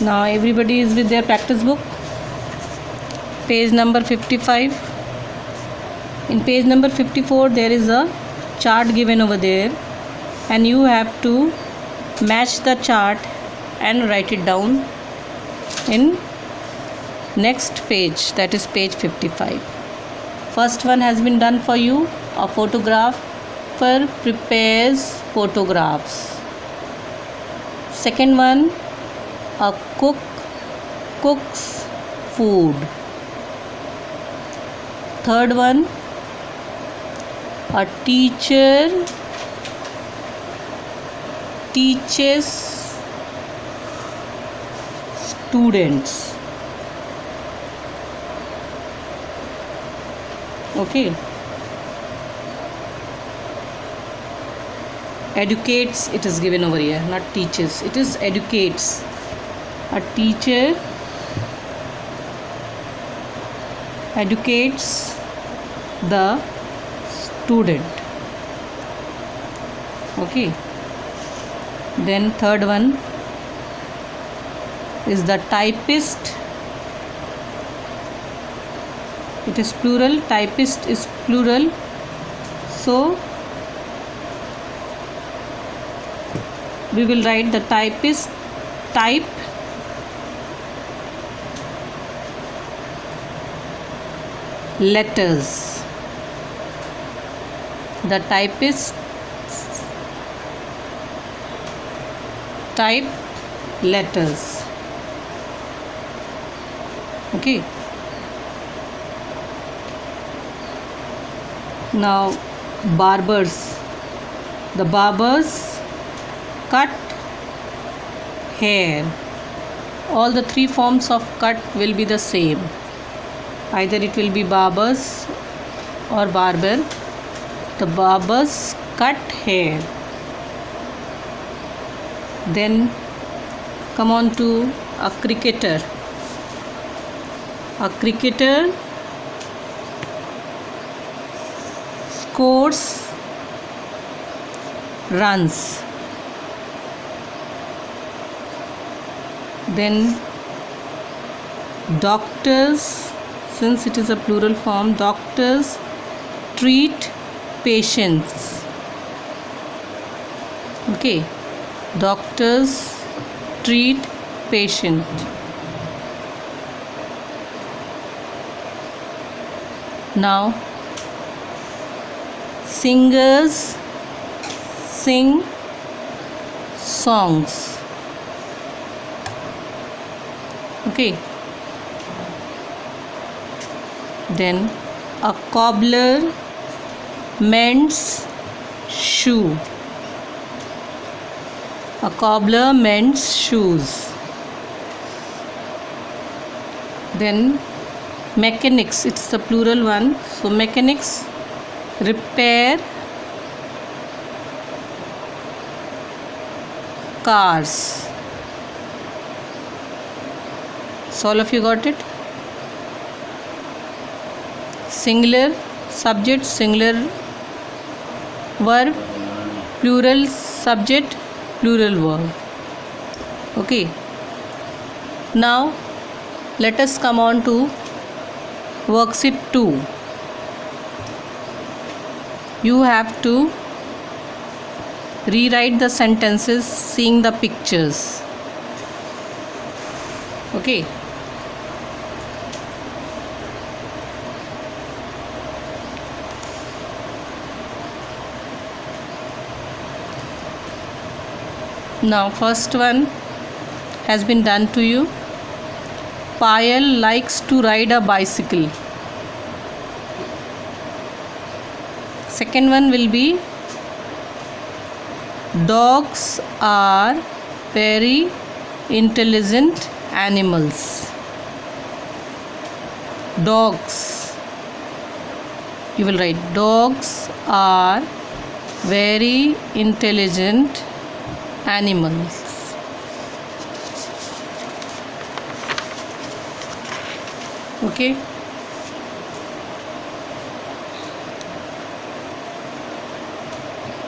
Now everybody is with their practice book. Page number 55. In page number 54 there is a chart given over there, and you have to match the chart and write it down in next page, that is page 55. First one has been done for you. A photographer prepares photographs. Second one, a cook cooks food. Third one, a teacher teaches students. Okay. Educates, it is given over here, not teaches, it is educates. A teacher educates the student. Okay. Then third one is the typist. It is plural, typist is plural, so we will write the typist type letters. The typist type letters. Okay. Now barbers. The barbers cut hair. All the three forms of cut will be the same. Either it will be barbers or barber. The barbers cut hair. Then come on to a cricketer. A cricketer scores runs. Then doctors, since it is a plural form, doctors treat patients. Okay, doctors treat patient. Now singers sing songs. Okay. Then a cobbler mends shoe. A cobbler mends shoes. Then mechanics, it's the plural one, so mechanics repair cars. So all of you got it? Singular subject, singular verb, plural subject, plural verb. Okay. Now let us come on to worksheet 2. You have to rewrite the sentences seeing the pictures. Okay. Now first one has been done to you. Payal likes to ride a bicycle. Second one will be dogs are very intelligent animals. Dogs. You will write dogs are very intelligent animals. Okay.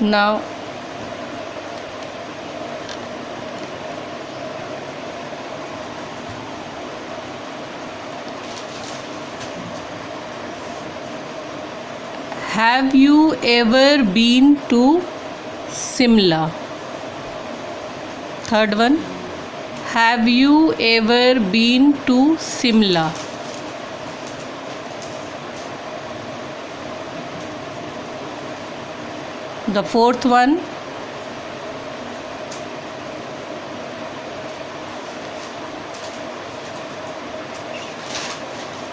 Now Have you ever been to Simla? Third one. Have you ever been to Simla? The fourth one.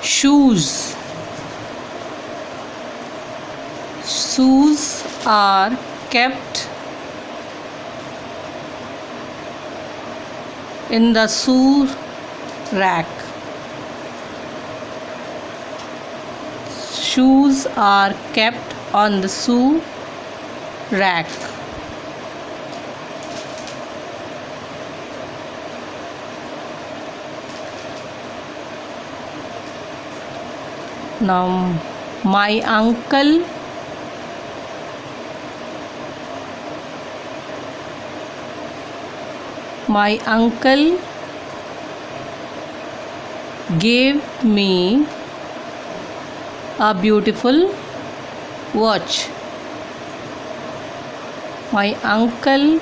Shoes. Shoes are kept in the shoe rack. Shoes are kept on the shoe rack. Now, my uncle gave me a beautiful watch. My uncle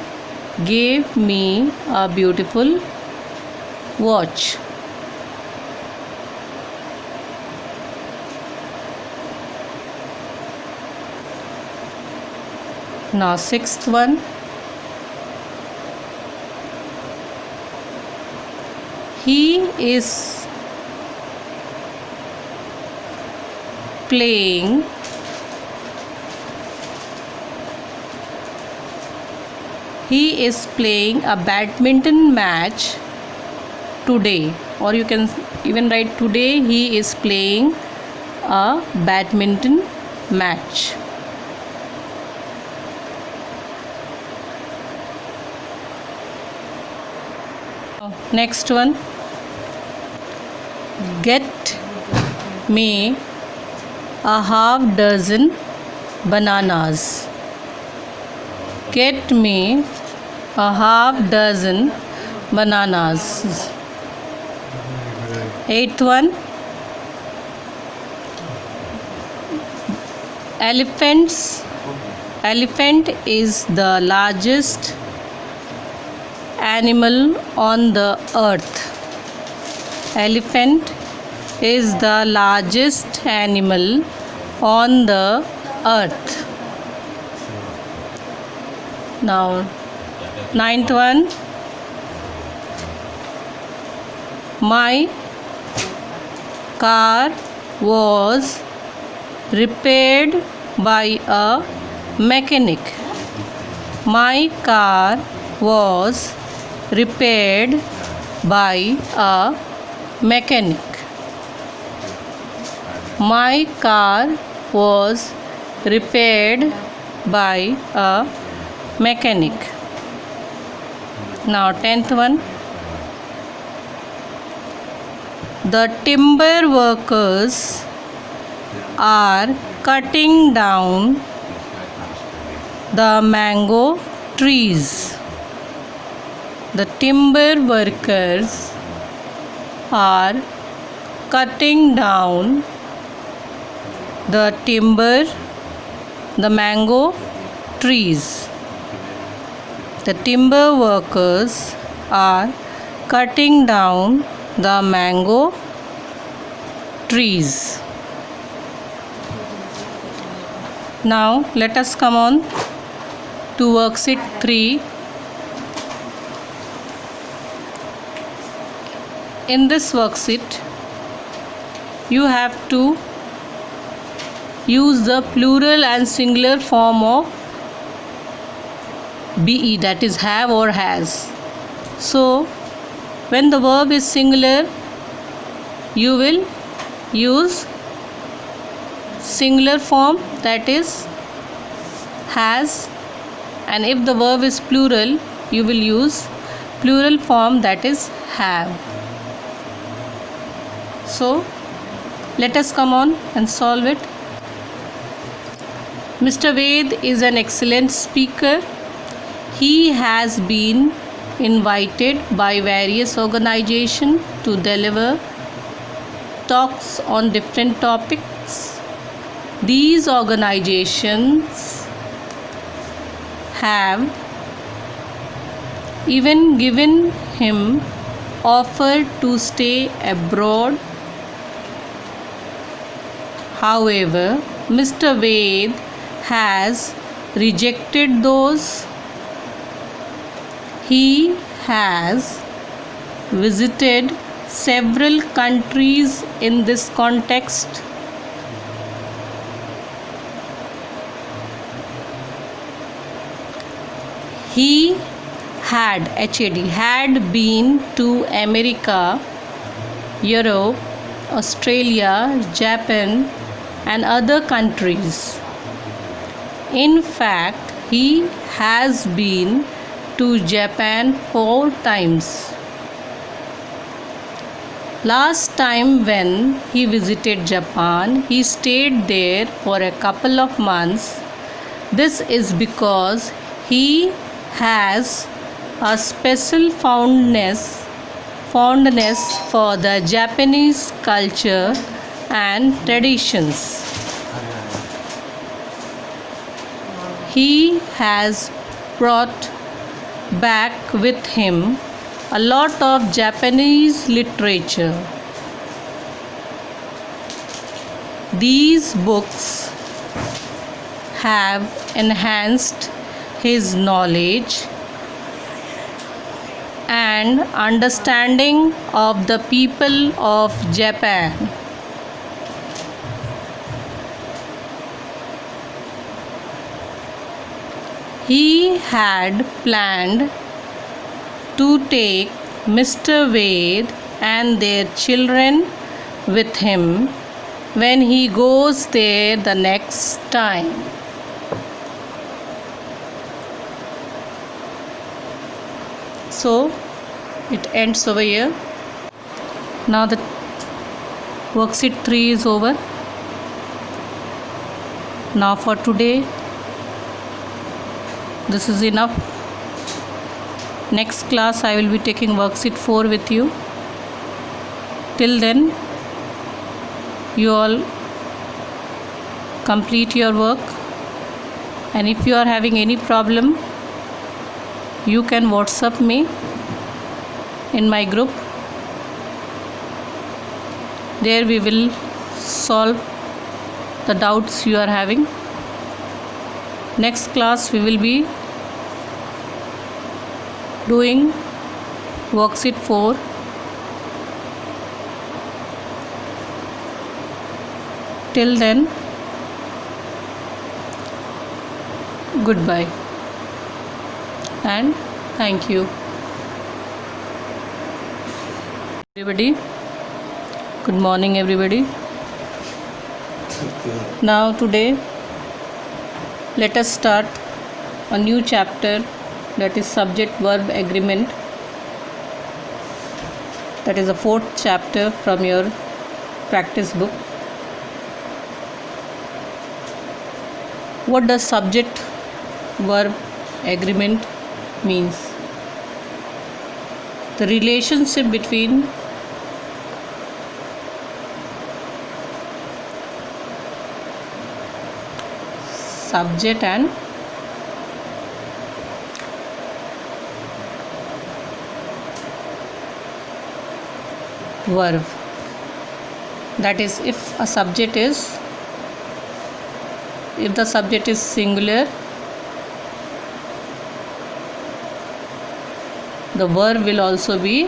gave me a beautiful watch. Now, sixth one. He is playing a badminton match today, or you can even write today he is playing a badminton match. Next one. Get me a half dozen bananas. Get me a half dozen bananas. Eighth one. Elephant is the largest animal on the earth. Elephant is the largest animal on the earth. Now, ninth one. My car was repaired by a mechanic. My car was repaired by a mechanic. My car was repaired by a mechanic. Now, 10th one. The timber workers are cutting down the mango trees. The timber workers are cutting down the mango trees. The timber workers are cutting down the mango trees. Now let us come on to worksheet 3. In this worksheet, you have to use the plural and singular form of be, that is have or has. So when the verb is singular, you will use singular form, that is has, and if the verb is plural, you will use plural form, that is have. So let us come on and solve it. Mr. Ved is an excellent speaker. He has been invited by various organizations to deliver talks on different topics. These organizations have even given him offer to stay abroad. However, Mr. Ved has rejected those. He has visited several countries in this context. He had been to America, Europe, Australia, Japan, and other countries. In fact, he has been to Japan 4 times. Last time when he visited Japan, he stayed there for a couple of months. This is because he has a special fondness for the Japanese culture and traditions. He has brought back with him a lot of Japanese literature. These books have enhanced his knowledge and understanding of the people of Japan. He had planned to take Mr. Ved and their children with him when he goes there the next time. So it ends over here. Now the worksheet 3 is over. Now for today, this is enough. Next class I will be taking worksheet 4 with you. Till then, you all complete your work, and if you are having any problem, you can WhatsApp me in my group. There we will solve the doubts you are having. Next class we will be doing worksheet 4. Till then, goodbye and thank you. Everybody, good morning everybody. Now today let us start a new chapter, that is subject verb agreement. That is the 4th chapter from your practice book. What does subject verb agreement means? The relationship between subject and verb. That is, if the subject is singular, the verb will also be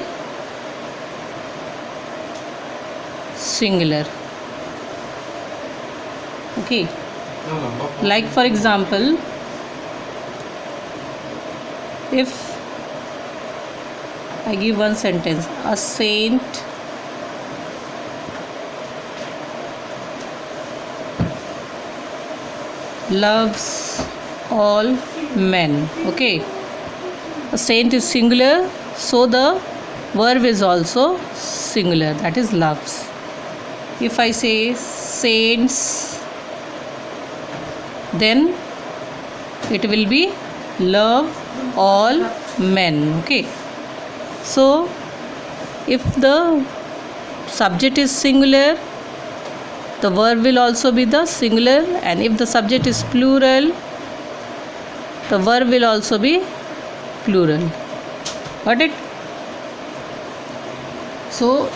singular. Okay. Like for example, if I give one sentence, a saint loves all men. Okay, a saint is singular, so the verb is also singular, that is loves. If I say saints, then it will be love all men. Okay, so if the subject is singular, the verb will also be the singular, and if the subject is plural, the verb will also be plural. Got it? So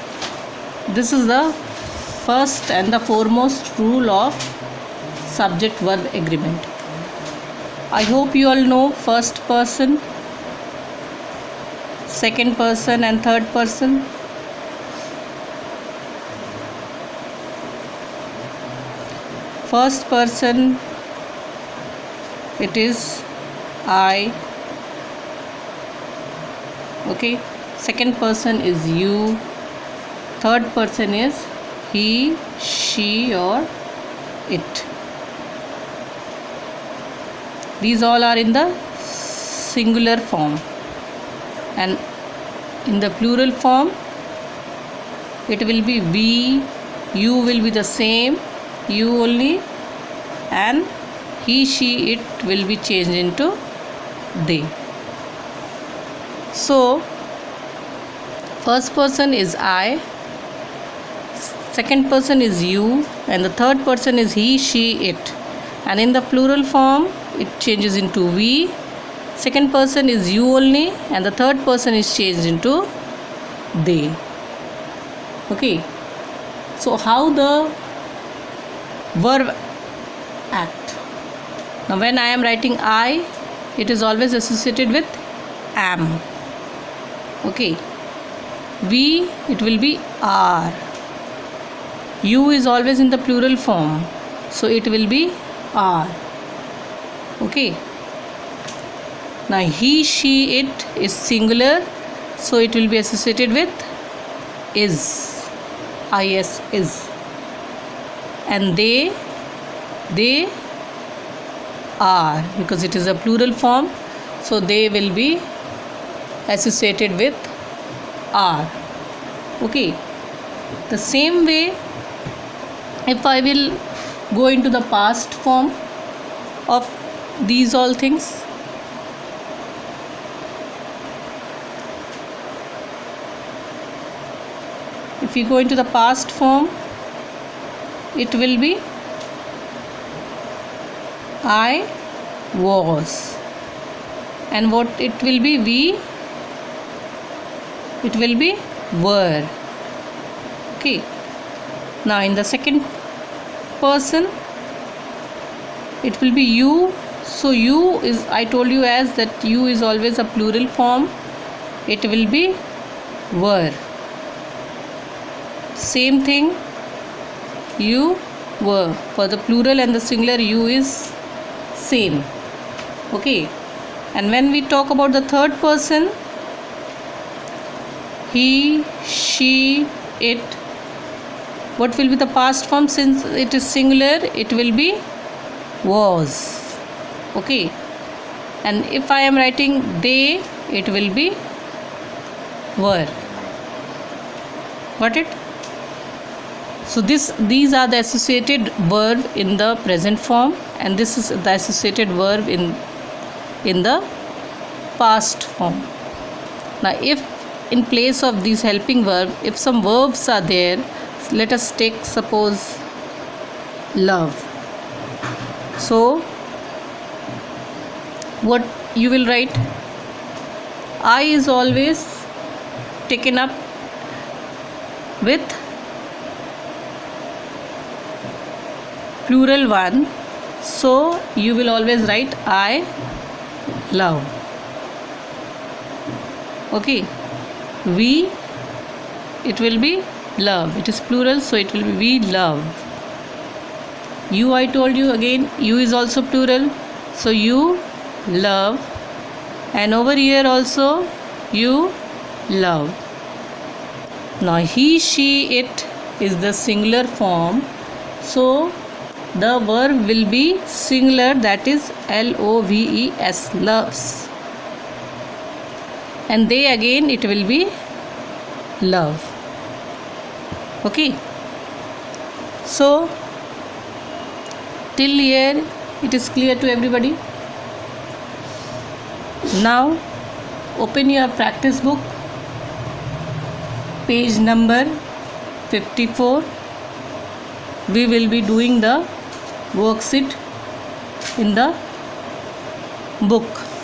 this is the first and the foremost rule of subject verb agreement. I hope you all know first person, second person and third person. First person, it is I. Okay. Second person is you. Third person is he, she or it. These all are in the singular form, and in the plural form it will be we, you will be the same, you only, and he, she, it will be changed into they. So first person is I, second person is you, and the third person is he, she, it. And in the plural form it changes into we. Second person is you only, and the third person is changed into they. Okay. So how the verb act? Now when I am writing I, it is always associated with am. Okay. We, it will be are. You is always in the plural form, so it will be are. Okay. Now he, she, it is singular, so it will be associated with is. Is, is. And they are, because it is a plural form, so they will be associated with are. Okay. The same way, if I will go into the past form of these all things, if you go into the past form, it will be I was, and what it will be, we, it will be were. Okay. Now in the second person, it will be you. So you is, I told you as that you is always a plural form, it will be were. Same thing, you were. For the plural and the singular, you is same. Okay. And when we talk about the third person, he, she, it, what will be the past form? Since it is singular, it will be was. Okay. And if I am writing they, it will be were. Got it? So these are the associated verb in the present form, and this is the associated verb in the past form. Now if in place of these helping verb, if some verbs are there, let us take suppose love. So what you will write, I is always taken up with plural one, so you will always write I love. Okay. We, it will be love, it is plural, so it will be we love. You, I told you again, you is also plural, so you love, and over here also you love. Now he, she, it is the singular form, so the verb will be singular, that is loves, loves. And they again, it will be love. Okay. So till here it is clear to everybody. Now open your practice book, page number 54, we will be doing the worksheet in the book.